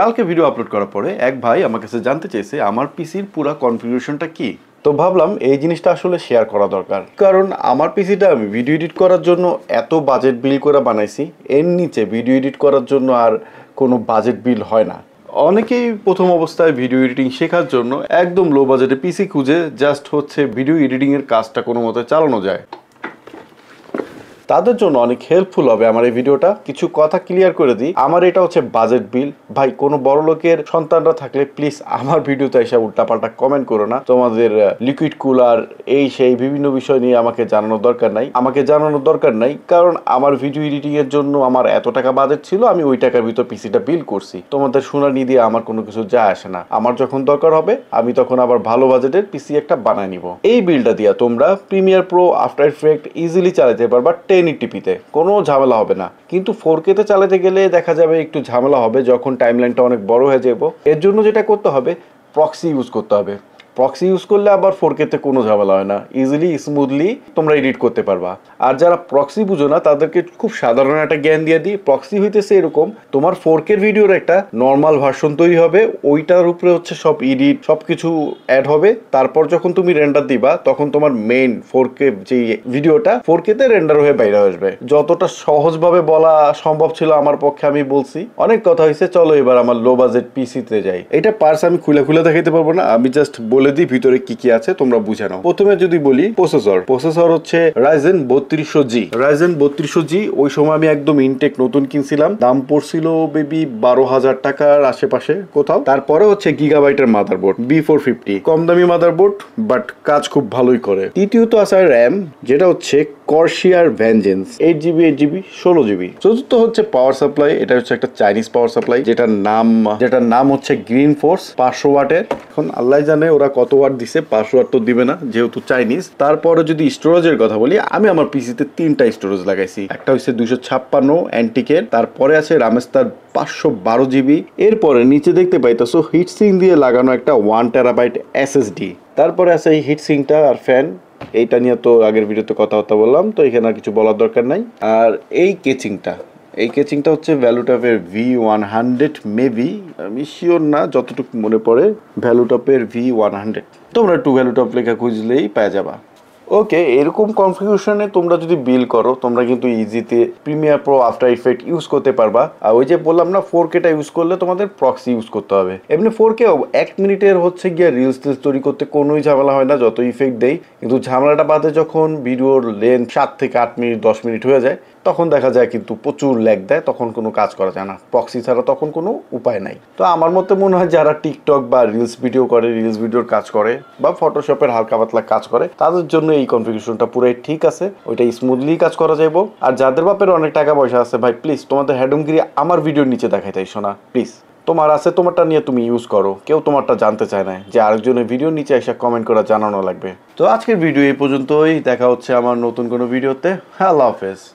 কালকে video upload করার পরে এক ভাই আমার কাছে জানতে চাইছে আমার পিসির পুরো কনফিগারেশনটা কি। তো ভাবলাম এই জিনিসটা আসলে শেয়ার করা দরকার, কারণ আমার পিসিটা আমি ভিডিও এডিট করার জন্য এত বাজেট বিল করে বানাইছি, এর নিচে ভিডিও এডিট করার জন্য আর কোনো বাজেট বিল হয় না। অনেকেই প্রথম অবস্থায় ভিডিও এডিটিং শেখার জন্য একদম লো বাজেটে পিসি খুঁজে জাস্ট ভিডিও এডিটিংয়ের কাজটা কোনো মতে চালানো যায়। তাদের জন্য অনেক হেল্পফুল হবে আমার এই ভিডিওটা। কিছু কথা ক্লিয়ার করে দিই, আমার এটা বাজেট বিল। ভাই, কোনো বড় লোকের সন্তানরা থাকলে প্লিজ আমার ভিডিওতে এসে উল্টাপাল্টা কমেন্ট করো না। তোমাদের লিকুইড কুলার এই সেই বিভিন্ন বিষয় নিয়ে আমাকে জানানোর দরকার নাই, কারণ আমার ভিডিও এডিটিং এর জন্য আমার এত টাকা বাজেট ছিল, আমি ওই টাকার ভিতর পিসিটা বিল করছি। তোমাদের শুনানি দিয়ে আমার কোনো কিছু যায় আসে না। আমার যখন দরকার হবে আমি তখন আবার ভালো বাজেটের পিসি একটা বানায় নিব। এই বিলটা দিয়ে তোমরা premier pro, after effect easily চালাতে পারবা 1080p-তে, কোনো ঝামেলা হবে না। কিন্তু 4K-তে চালাতে গেলে দেখা যাবে একটু ঝামেলা হবে যখন টাইমলাইনটা অনেক বড় হয়ে যাবে। এর জন্য যেটা করতে হবে, প্রক্সি ইউজ করতে হবে। প্রক্সি ইউজ করলে আবার 4K-তে কোনো ঝামেলা হয় না, ইজিলি স্মুথলি তোমরা এডিট করতে পারবা। আর যারা প্রক্সি বুঝো না তাদেরকে খুব সাধারণ একটা জ্ঞান দিয়ে দিই। প্রক্সি হইতেছে এরকম, তোমার 4K ভিডিওর একটা নর্মাল ভার্সন তৈরি হবে, ওইটার উপরে সব এডিট সবকিছু অ্যাড হবে। তারপর যখন তুমি রেন্ডার দিবা তখন তোমার মেইন 4K যে ভিডিওটা 4K-তে রেন্ডার হয়ে বাইরে আসবে। যতটা সহজভাবে বলা সম্ভব ছিল আমার পক্ষে আমি বলছি। অনেক কথা হয়েছে, চলো এবার আমার লো বাজেট পিসিতে যাই। এটা পার্স আমি খুলে দেখাইতে পারবো না, আমি জাস্ট বলে দিই ভিতরে কি কি আছে, তোমরা বুঝে নাও। প্রথমে যদি বলি প্রসেসর হচ্ছে Ryzen 3200G। ওই সময় আমি একদম ইনটেক নতুন কিনছিলাম, দাম পড়ছিল বেবি 12,000 টাকার আশেপাশে কোথাও। তারপরে গিগাবাইটের মাদারবোর্ড B450, কম দামি মাদারবোর্ড বাট কাজ খুব ভালোই করে। তৃতীয়ত আছে র্যাম, যেটা Corsair Vengeance 8GB 16GB। চতুর্থ পাওয়ার সাপ্লাই, এটা একটা চাইনিজ পাওয়ার সাপ্লাই যেটার নাম গ্রিন ফোর্স 500 ওয়াটের। এখন আল্লাহ জানে ওরা কত ওয়াট দিছে, 500 ওয়াট তো দিবে না যেহেতু চাইনিজ। তারপরে যদি স্টোরেজের কথা বলি, আমি আমার পিসিতে 3টা স্টোরেজ লাগাইছি। একটা 256 অ্যান্টিকের, তারপরে আছে রামেস্তার 512GB। এরপরে নিচে দেখতে পাইতেছো হিটসিং দিয়ে লাগানো একটা 1TB SSD। তারপরে আছে এই হিটসিংটা আর ফ্যান, এইটা নিয়ে তো আগের ভিডিওতে কথা বললাম, তো এখানে আর কিছু বলার দরকার নাই। আর এই কেচিংটা ভ্যালুটপের V100 মেবি, আমি শিওর না, যতটুকু মনে পড়ে ভ্যালুটপের V100। তোমরা একটু ভ্যালুটপ লেখা খুঁজলেই পেয়ে যাবা। ওকে, এরকম কনফিগারেশনে তোমরা যদি বিল করো, তোমরা কিন্তু ইজিতে premiere pro, after effect use করতে পারবা। আর ওই যে বললাম না, 4K-টা ইউজ করলে তোমাদের প্রক্সি ইউজ করতে হবে। এমনি 4K 1 মিনিটের গিয়ে রিলস তৈরি করতে কোনোই ঝামেলা হয় না, যত ইফেক্ট দেই। কিন্তু ঝামেলাটা বাদে যখন ভিডিওর লেন্থ 7 থেকে 8 মিনিট 10 মিনিট হয়ে যায়, তখন দেখা যায় কিন্তু প্রচুর ল্যাগ দেয়, তখন কোনো কাজ করা যায় না। প্রক্সি ছাড়া তখন কোনো উপায় নাই। তো আমার মতে মনে হয় যারা টিকটক বা রিলস ভিডিওর কাজ করে বা ফটোশপের হালকা পাতলা কাজ করে, তাদের জন্য এই কনফিগারেশনটা পুরাই ঠিক আছে। ওইটা স্মুথলি কাজ করা যাইব। আর যাদের বাপের অনেক টাকা পয়সা আছে, ভাই প্লিজ তোমাদের হেডমগিরি আমার ভিডিওর নিচে দেখাইতে এসো না প্লিজ। তোমার আছে, তোমারটা নিয়ে তুমি ইউজ করো, কেউ তোমারটা জানতে চায় না যে আরেকজনের ভিডিও নিচে এসে কমেন্ট করে জানানো লাগবে। তো আজকের ভিডিও এই পর্যন্তই, দেখা হচ্ছে আমার নতুন কোনো ভিডিওতে। আল্লাহ হাফেজ।